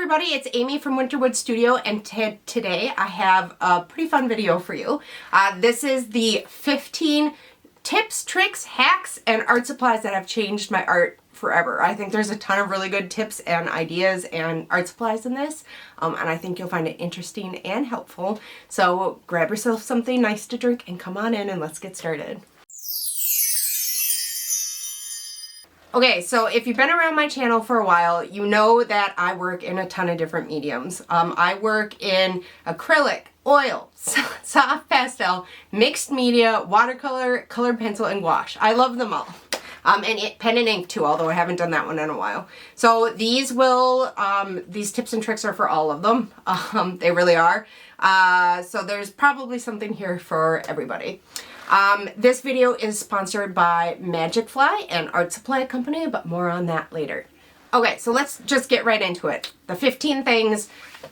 everybody, it's Amy from Northwoods Studio, and today I have a pretty fun video for you. This is the 15 tips, tricks, hacks, and art supplies that have changed my art forever. I think there's a ton of really good tips and ideas and art supplies in this, and I think you'll find it interesting and helpful. So grab yourself something nice to drink and come on in and let's get started. Okay, so if you've been around my channel for a while, you know that I work in a ton of different mediums. I work in acrylic, oil, soft pastel, mixed media, watercolor, colored pencil, and gouache. I love them all. And pen and ink too, although I haven't done that one in a while. So these tips and tricks are for all of them. They really are. So there's probably something here for everybody. This video is sponsored by Magic Fly, an art supply company, but more on that later. Okay, so let's just get right into it. The 15 things,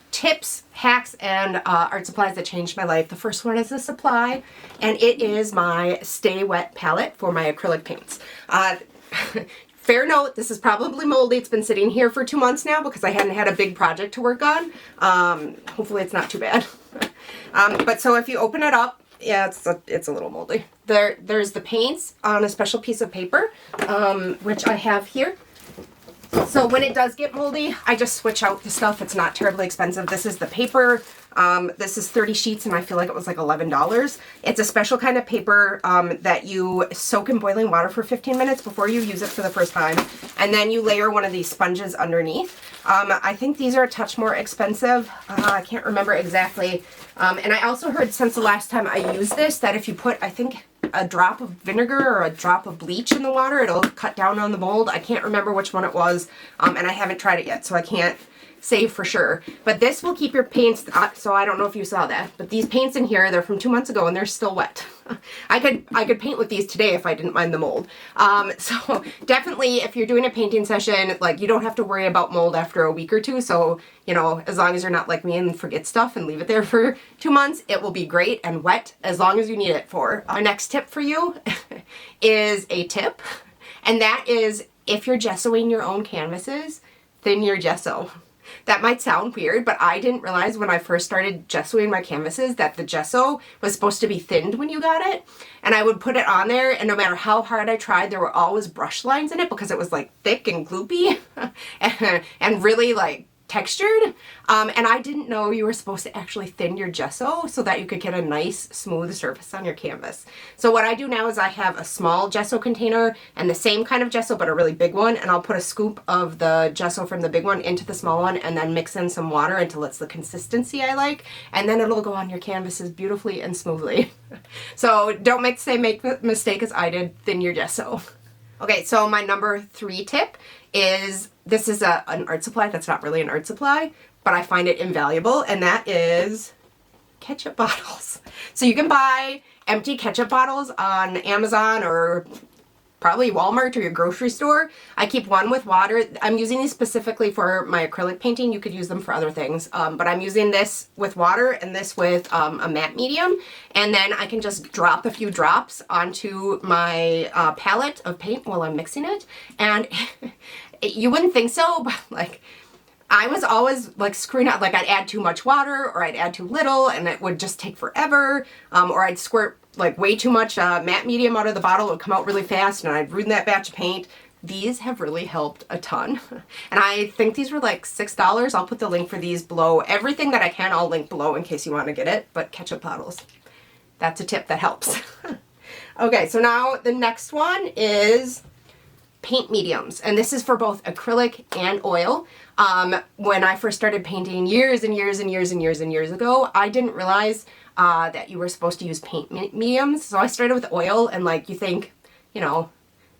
tips, hacks, and art supplies that changed my life. The first one is a supply, and it is my Stay Wet palette for my acrylic paints. Fair note, this is probably moldy. It's been sitting here for 2 months now because I hadn't had a big project to work on. Hopefully it's not too bad. But so if you open it up, yeah, it's a little moldy. There's the paints on a special piece of paper, which I have here. So when it does get moldy, I just switch out the stuff. It's not terribly expensive. This is the paper. This is 30 sheets and I feel like it was like $11. It's a special kind of paper that you soak in boiling water for 15 minutes before you use it for the first time. And then you layer one of these sponges underneath. I think these are a touch more expensive. I can't remember exactly. And I also heard since the last time I used this that if you put, I think, a drop of vinegar or a drop of bleach in the water, it'll cut down on the mold. I can't remember which one it was, and I haven't tried it yet, so I can't say for sure. But this will keep your paints, so I don't know if you saw that, but these paints in here, they're from 2 months ago and they're still wet. I could paint with these today if I didn't mind the mold. So definitely if you're doing a painting session, like, you don't have to worry about mold after a week or two. So, you know, as long as you're not like me and forget stuff and leave it there for 2 months, it will be great and wet as long as you need it for. Our next tip for you is a tip, and that is if you're gessoing your own canvases, thin your gesso. That might sound weird, but I didn't realize when I first started gessoing my canvases that the gesso was supposed to be thinned when you got it. And I would put it on there, and no matter how hard I tried, there were always brush lines in it because it was like thick and gloopy and really like textured. And I didn't know you were supposed to actually thin your gesso so that you could get a nice smooth surface on your canvas. So what I do now is I have a small gesso container and the same kind of gesso but a really big one, and I'll put a scoop of the gesso from the big one into the small one and then mix in some water until it's the consistency I like, and then it'll go on your canvases beautifully and smoothly. So don't make the same mistake as I did, thin your gesso. Okay, so my number 3 tip is, this is an art supply that's not really an art supply, but I find it invaluable, and that is ketchup bottles. So you can buy empty ketchup bottles on Amazon or probably Walmart or your grocery store. I keep one with water. I'm using these specifically for my acrylic painting. You could use them for other things, but I'm using this with water and this with a matte medium, and then I can just drop a few drops onto my palette of paint while I'm mixing it, and you wouldn't think so, but like, I was always like screwing up. Like, I'd add too much water or I'd add too little and it would just take forever, or I'd squirt like way too much matte medium out of the bottle. It would come out really fast and I'd ruin that batch of paint. These have really helped a ton. And I think these were like $6. I'll put the link for these below. Everything that I can, I'll link below in case you want to get it. But ketchup bottles, that's a tip that helps. Okay, so now the next one is paint mediums, and this is for both acrylic and oil. When I first started painting years and years and years and years and years ago, I didn't realize that you were supposed to use paint mediums. So I started with oil, and like, you think, you know,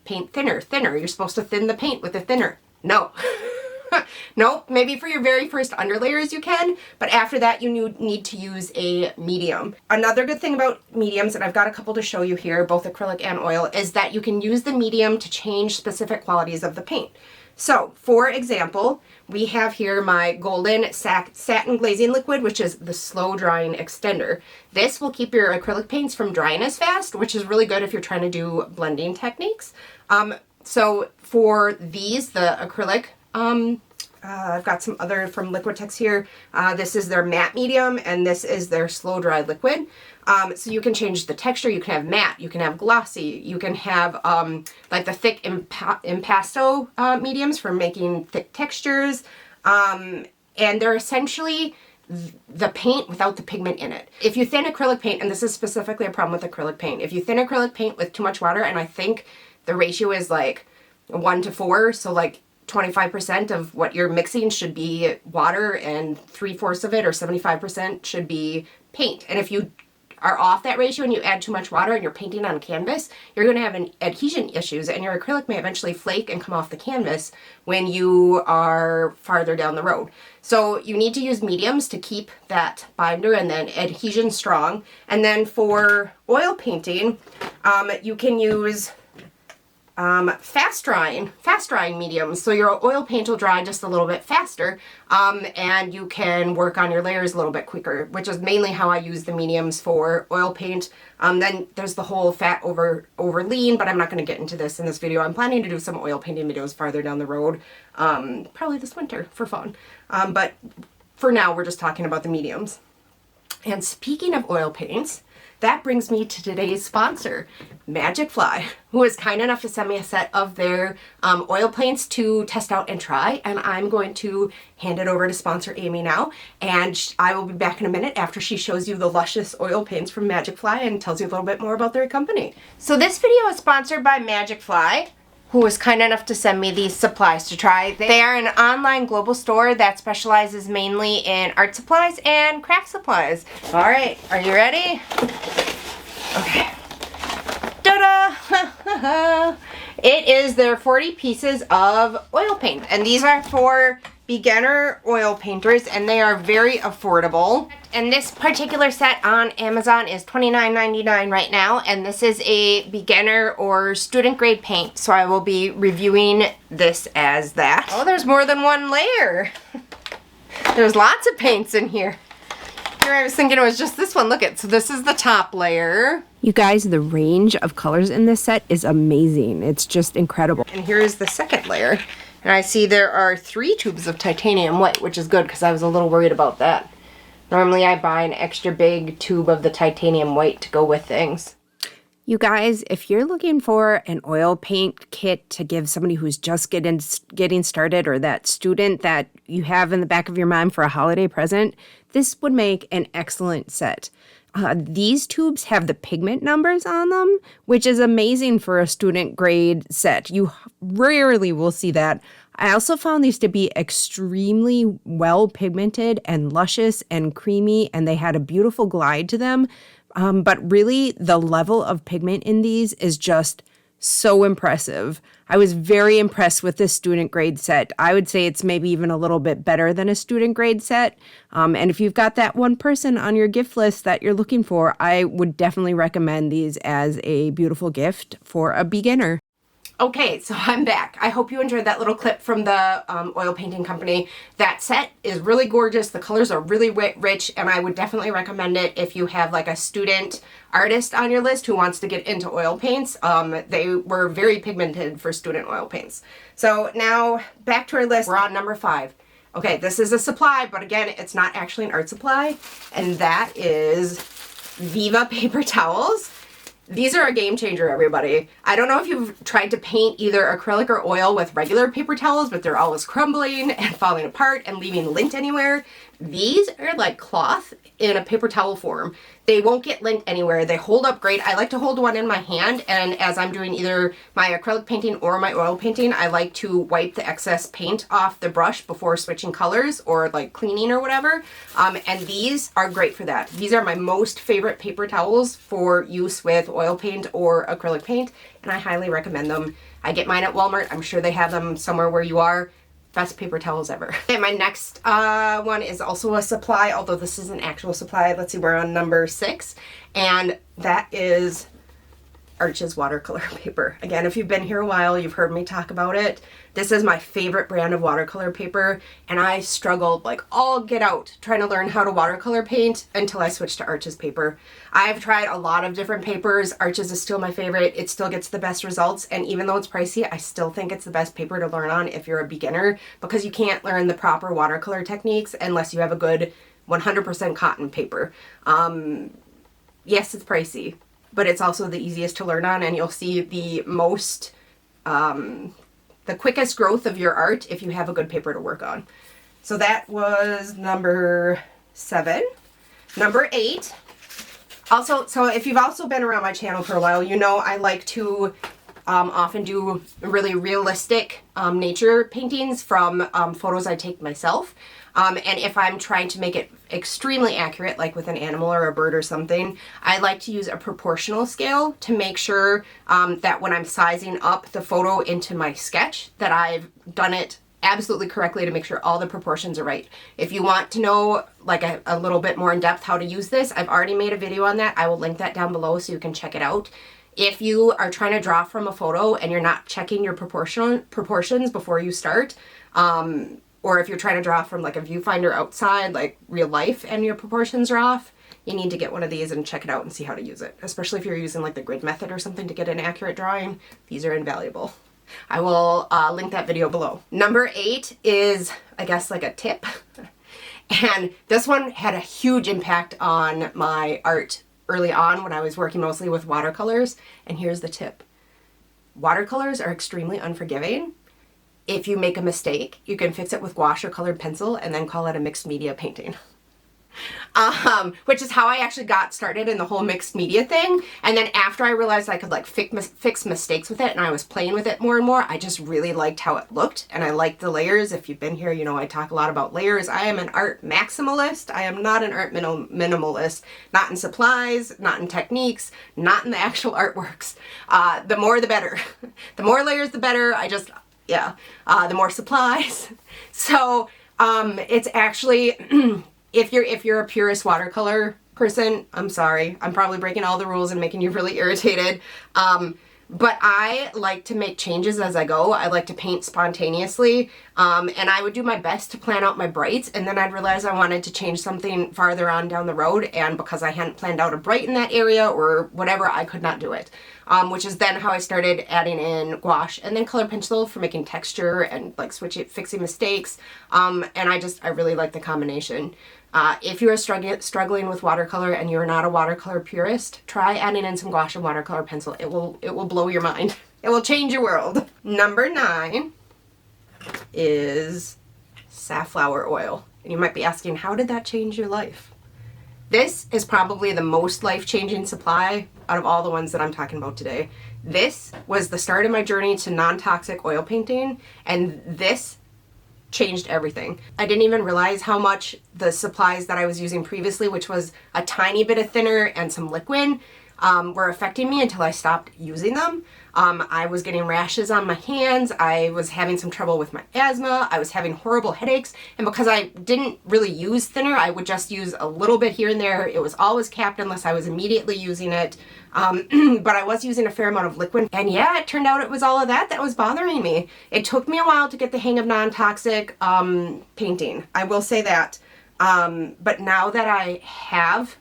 paint thinner, you're supposed to thin the paint with a thinner. No. Nope, maybe for your very first underlayers you can, but after that you need to use a medium. Another good thing about mediums, and I've got a couple to show you here, both acrylic and oil, is that you can use the medium to change specific qualities of the paint. So, for example, we have here my golden satin glazing liquid, which is the slow drying extender. This will keep your acrylic paints from drying as fast, which is really good if you're trying to do blending techniques. So for these, the acrylic I've got some other from Liquitex here. This is their matte medium, and this is their slow dry liquid. So you can change the texture. You can have matte, you can have glossy, you can have like the thick impasto mediums for making thick textures. And they're essentially the paint without the pigment in it. If you thin acrylic paint, and this is specifically a problem with acrylic paint, if you thin acrylic paint with too much water, and I think the ratio is like 1 to 4, so like 25% of what you're mixing should be water and 3/4 of it, or 75%, should be paint. And if you are off that ratio and you add too much water and you're painting on canvas, you're going to have adhesion issues, and your acrylic may eventually flake and come off the canvas when you are farther down the road. So you need to use mediums to keep that binder and then adhesion strong. And then for oil painting, you can use fast drying mediums. So your oil paint will dry just a little bit faster, and you can work on your layers a little bit quicker, which is mainly how I use the mediums for oil paint. Then there's the whole fat over lean, but I'm not going to get into this in this video. I'm planning to do some oil painting videos farther down the road, probably this winter for fun. But for now, we're just talking about the mediums. And speaking of oil paints, that brings me to today's sponsor, Magic Fly, who was kind enough to send me a set of their oil paints to test out and try, and I'm going to hand it over to sponsor Amy now, and I will be back in a minute after she shows you the luscious oil paints from Magic Fly and tells you a little bit more about their company. So this video is sponsored by Magic Fly, who was kind enough to send me these supplies to try. They are an online global store that specializes mainly in art supplies and craft supplies. All right, are you ready? Okay. Ta-da! It is their 40 pieces of oil paint, and these are for beginner oil painters, and they are very affordable. And this particular set on Amazon is $29.99 right now, and this is a beginner or student grade paint, so I will be reviewing this as that. Oh, there's more than one layer. There's lots of paints in here. Here I was thinking it was just this one. Look at, so this is the top layer. You guys, the range of colors in this set is amazing. It's just incredible. And here is the second layer. And I see there are 3 tubes of titanium white, which is good because I was a little worried about that. Normally I buy an extra big tube of the titanium white to go with things. You guys, if you're looking for an oil paint kit to give somebody who's just getting started, or that student that you have in the back of your mind for a holiday present, this would make an excellent set. These tubes have the pigment numbers on them, which is amazing for a student grade set. You rarely will see that. I also found these to be extremely well pigmented and luscious and creamy, and they had a beautiful glide to them. But really, the level of pigment in these is just so impressive. I was very impressed with this student grade set. I would say it's maybe even a little bit better than a student grade set. And if you've got that one person on your gift list that you're looking for, I would definitely recommend these as a beautiful gift for a beginner. Okay, so I'm back. I hope you enjoyed that little clip from the oil painting company. That set is really gorgeous. The colors are really rich, and I would definitely recommend it if you have like a student artist on your list who wants to get into oil paints. They were very pigmented for student oil paints. So now back to our list. We're on number 5. Okay, this is a supply, but again, it's not actually an art supply, and that is Viva paper towels. These are a game changer, everybody. I don't know if you've tried to paint either acrylic or oil with regular paper towels, but they're always crumbling and falling apart and leaving lint anywhere. These are like cloth in a paper towel form. They won't get lint anywhere. They hold up great. I like to hold one in my hand, and as I'm doing either my acrylic painting or my oil painting, I like to wipe the excess paint off the brush before switching colors or like cleaning or whatever. And these are great for that. These are my most favorite paper towels for use with oil paint or acrylic paint, and I highly recommend them. I get mine at Walmart. I'm sure they have them somewhere where you are. Best paper towels ever. Okay, my next one is also a supply, although this is an actual supply. Let's see, we're on number 6, and that is Arches watercolor paper. Again, if you've been here a while, you've heard me talk about it. This is my favorite brand of watercolor paper, and I struggled like all get out trying to learn how to watercolor paint until I switched to Arches paper. I've tried a lot of different papers. Arches is still my favorite. It still gets the best results, and even though it's pricey, I still think it's the best paper to learn on if you're a beginner, because you can't learn the proper watercolor techniques unless you have a good 100% cotton paper. Yes, it's pricey, but it's also the easiest to learn on, and you'll see the most, the quickest growth of your art if you have a good paper to work on. So that was number 7. Number 8. Also, so if you've also been around my channel for a while, you know I like to often do really realistic nature paintings from photos I take myself. And if I'm trying to make it extremely accurate, like with an animal or a bird or something, I like to use a proportional scale to make sure that when I'm sizing up the photo into my sketch, that I've done it absolutely correctly to make sure all the proportions are right. If you want to know like a little bit more in depth how to use this, I've already made a video on that. I will link that down below so you can check it out. If you are trying to draw from a photo and you're not checking your proportions before you start, or if you're trying to draw from like a viewfinder outside, like real life, and your proportions are off, you need to get one of these and check it out and see how to use it. Especially if you're using like the grid method or something to get an accurate drawing, these are invaluable. I will link that video below. Number 8 is, I guess, like a tip. And this one had a huge impact on my art early on when I was working mostly with watercolors. And here's the tip. Watercolors are extremely unforgiving. If you make a mistake, you can fix it with gouache or colored pencil and then call it a mixed media painting. Which is how I actually got started in the whole mixed media thing. And then after I realized I could like fix mistakes with it and I was playing with it more and more, I just really liked how it looked and I liked the layers. If you've been here, you know I talk a lot about layers. I am an art maximalist. I am not an art minimalist. Not in supplies, not in techniques, not in the actual artworks. The more the better. The more layers the better. The more supplies. So it's actually if you're a purist watercolor person, I'm sorry. I'm probably breaking all the rules and making you really irritated. But I like to make changes as I go. I like to paint spontaneously. And I would do my best to plan out my brights, and then I'd realize I wanted to change something farther on down the road, and because I hadn't planned out a bright in that area or whatever, I could not do it. Which is then how I started adding in gouache and then colored pencil for making texture and like fixing mistakes. And I really like the combination. If you are struggling with watercolor and you're not a watercolor purist, try adding in some gouache and watercolor pencil. It will blow your mind. It will change your world. Number 9 is safflower oil. And you might be asking, how did that change your life? This is probably the most life-changing supply out of all the ones that I'm talking about today. This was the start of my journey to non-toxic oil painting, and this changed everything. I didn't even realize how much the supplies that I was using previously, which was a tiny bit of thinner and some liquid, were affecting me until I stopped using them. I was getting rashes on my hands. I was having some trouble with my asthma. I was having horrible headaches. And because I didn't really use thinner, I would just use a little bit here and there. It was always capped unless I was immediately using it. But I was using a fair amount of liquid. And yeah, it turned out it was all of that was bothering me. It took me a while to get the hang of non-toxic painting. I will say that. But now that I have,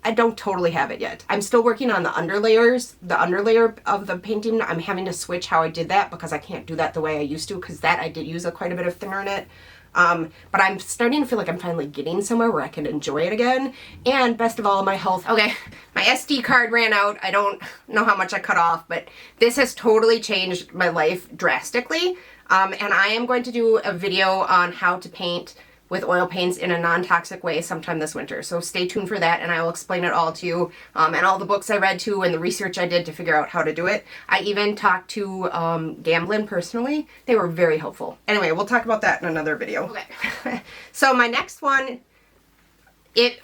I don't totally have it yet. I'm still working on the underlayers, the underlayer of the painting. I'm having to switch how I did that because I can't do that the way I used to, because I did use quite a bit of thinner in it. But I'm starting to feel like I'm finally getting somewhere where I can enjoy it again. And best of all, my health. Okay, my SD card ran out. I don't know how much I cut off, but this has totally changed my life drastically. And I am going to do a video on how to paint with oil paints in a non-toxic way sometime this winter. So stay tuned for that, and I will explain it all to you, and all the books I read too, and the research I did to figure out how to do it. I even talked to Gamblin personally. They were very helpful. Anyway, we'll talk about that in another video. Okay. So my next one,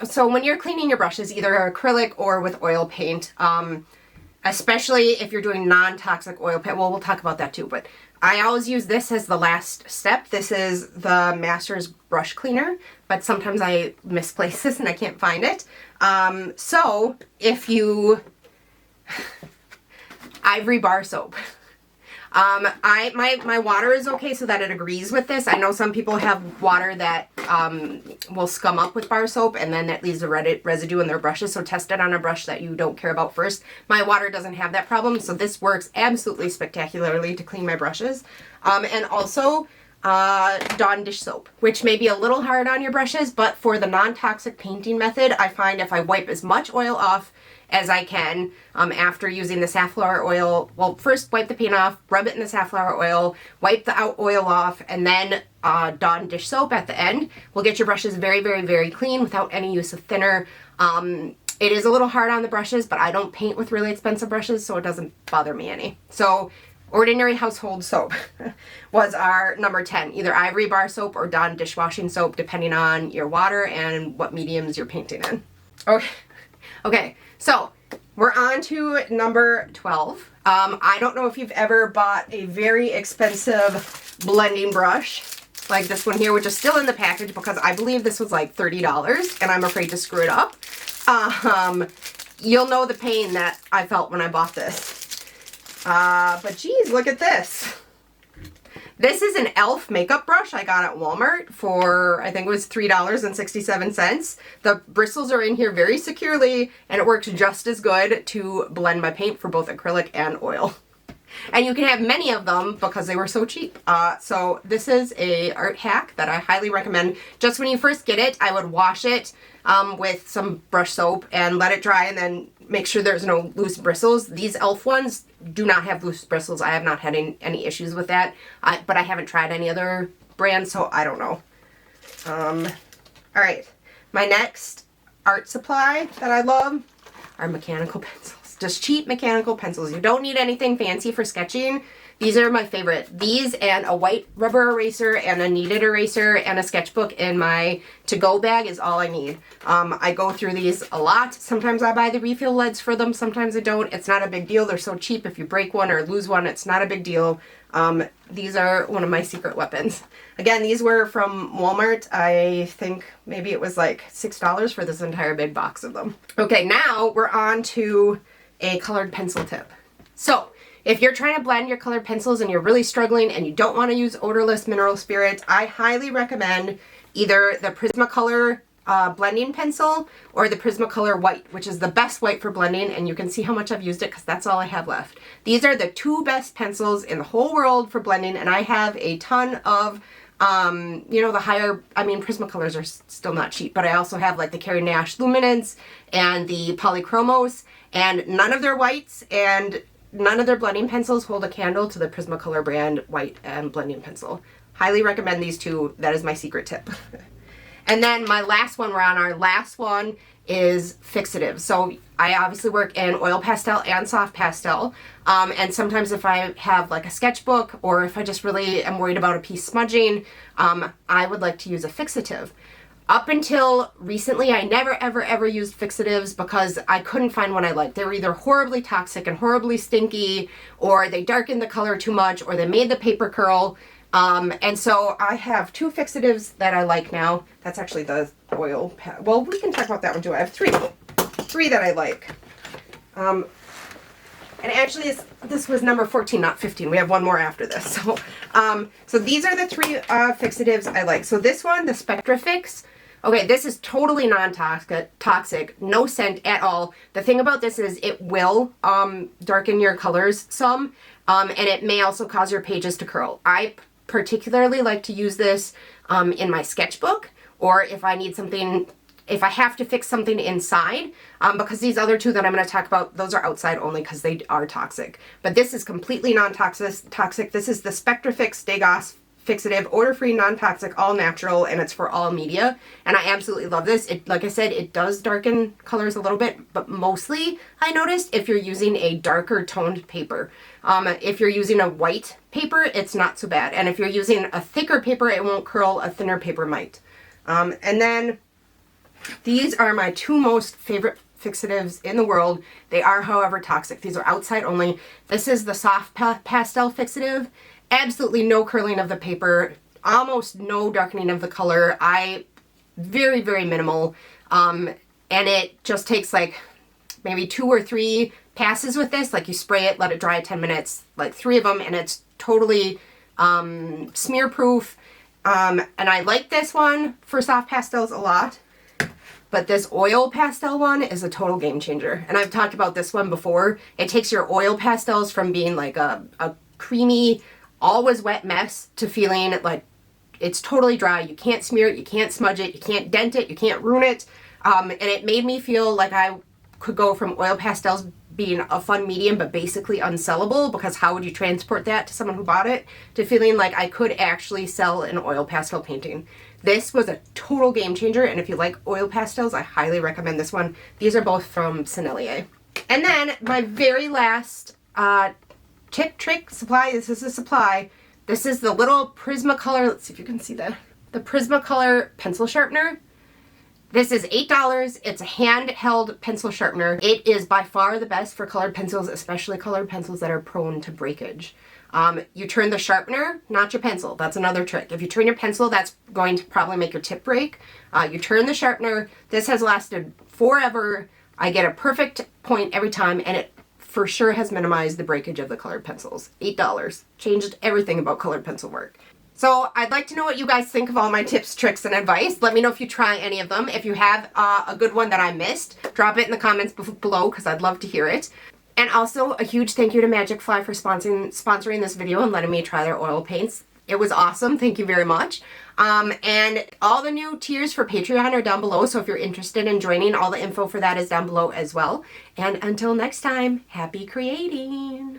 so when you're cleaning your brushes, either acrylic or with oil paint, especially if you're doing non-toxic oil paint, well, we'll talk about that too, but I always use this as the last step. This is the Master's brush cleaner, but sometimes I misplace this and I can't find it. So if you, ivory bar soap. My water is okay so that it agrees with this. I know some people have water that will scum up with bar soap and then that leaves a residue in their brushes, so test it on a brush that you don't care about first. My water doesn't have that problem, so this works absolutely spectacularly to clean my brushes. And also Dawn dish soap, which may be a little hard on your brushes, but for the non-toxic painting method, I find if I wipe as much oil off as I can after using the safflower oil. Well, first wipe the paint off, rub it in the safflower oil, wipe the oil off, and then Dawn dish soap at the end will get your brushes very, very, very clean without any use of thinner. It is a little hard on the brushes, but I don't paint with really expensive brushes, so it doesn't bother me any. So ordinary household soap was our number 10, either ivory bar soap or Dawn dishwashing soap, depending on your water and what mediums you're painting in. Okay, so we're on to number 12. I don't know if you've ever bought a very expensive blending brush like this one here, which is still in the package because I believe this was like $30 and I'm afraid to screw it up. You'll know the pain that I felt when I bought this. But geez, look at this. This is an e.l.f. makeup brush I got at Walmart for, I think it was $3.67. The bristles are in here very securely and it works just as good to blend my paint for both acrylic and oil. And you can have many of them because they were so cheap. So this is a art hack that I highly recommend. Just when you first get it, I would wash it with some brush soap and let it dry and then make sure there's no loose bristles. These e.l.f. ones do not have loose bristles. I have not had any issues with that, but I haven't tried any other brand, so I don't know. All right, my next art supply that I love are mechanical pencils. Just cheap mechanical pencils. You don't need anything fancy for sketching. These are my favorite. These and a white rubber eraser and a kneaded eraser and a sketchbook in my to-go bag is all I need. I go through these a lot. Sometimes I buy the refill lids for them. Sometimes I don't. It's not a big deal. They're so cheap. If you break one or lose one, it's not a big deal. These are one of my secret weapons. Again, these were from Walmart. I think maybe it was like $6 for this entire big box of them. Okay, now we're on to a colored pencil tip. So if you're trying to blend your colored pencils and you're really struggling and you don't want to use odorless mineral spirits, I highly recommend either the Prismacolor blending pencil or the Prismacolor white, which is the best white for blending, and you can see how much I've used it because that's all I have left. These are the two best pencils in the whole world for blending, and I have a ton of you know, the higher, I mean, Prismacolors are still not cheap, but I also have like the Carrie Nash Luminance and the Polychromos, and none of their whites and none of their blending pencils hold a candle to the Prismacolor brand white and blending pencil. Highly recommend these two. That is my secret tip. And then my last one, we're on our last one, is Fixatives. So I obviously work in oil pastel and soft pastel. And sometimes if I have like a sketchbook or if I just really am worried about a piece smudging, I would like to use a fixative. Up until recently, I never, ever, ever used fixatives because I couldn't find one I liked. They were either horribly toxic and horribly stinky, or they darkened the color too much, or they made the paper curl. And so I have two fixatives that I like now. That's actually the oil well, we can talk about that one too. I have three that I like. And actually this was number 14, not 15. We have one more after this. So these are the three fixatives I like. So this one, the Spectrafix. Okay, this is totally non-toxic, no scent at all. The thing about this is it will darken your colors some, and it may also cause your pages to curl. I particularly like to use this in my sketchbook, or if I need something, if I have to fix something inside, because these other two that I'm going to talk about, those are outside only because they are toxic. But this is completely non-toxic. This is the Spectrafix Degas Fixative, odor-free, non-toxic, all natural, and it's for all media. And I absolutely love this. It, like I said, it does darken colors a little bit, but mostly I noticed if you're using a darker toned paper. If you're using a white paper, it's not so bad. And if you're using a thicker paper, it won't curl. A thinner paper might. And then these are my two most favorite fixatives in the world. They are, however, toxic. These are outside only. This is the soft pastel fixative. Absolutely no curling of the paper, almost no darkening of the color. Very, very minimal. And it just takes like maybe 2 or 3 passes with this. Like you spray it, let it dry 10 minutes, like 3 of them, and it's totally smear proof. And I like this one for soft pastels a lot. But this oil pastel one is a total game changer. And I've talked about this one before. It takes your oil pastels from being like a creamy, always wet mess to feeling like it's totally dry. You can't smear it, you can't smudge it, you can't dent it, you can't ruin it. And it made me feel like I could go from oil pastels being a fun medium but basically unsellable, because how would you transport that to someone who bought it, to feeling like I could actually sell an oil pastel painting. This was a total game changer, and if you like oil pastels, I highly recommend this one. These are both from Sennelier. And then my very last tip, trick, supply, this is a supply. This is the little Prismacolor, let's see if you can see that, the Prismacolor pencil sharpener. This is $8. It's a handheld pencil sharpener. It is by far the best for colored pencils, especially colored pencils that are prone to breakage. You turn the sharpener, not your pencil. That's another trick. If you turn your pencil, that's going to probably make your tip break. You turn the sharpener. This has lasted forever. I get a perfect point every time, and it for sure has minimized the breakage of the colored pencils. $8. Changed everything about colored pencil work. So I'd like to know what you guys think of all my tips, tricks, and advice. Let me know if you try any of them. If you have a good one that I missed, drop it in the comments below, because I'd love to hear it. And also a huge thank you to Magic Fly for sponsoring this video and letting me try their oil paints. It was awesome. Thank you very much. And all the new tiers for Patreon are down below, so if you're interested in joining, all the info for that is down below as well. And until next time, happy creating!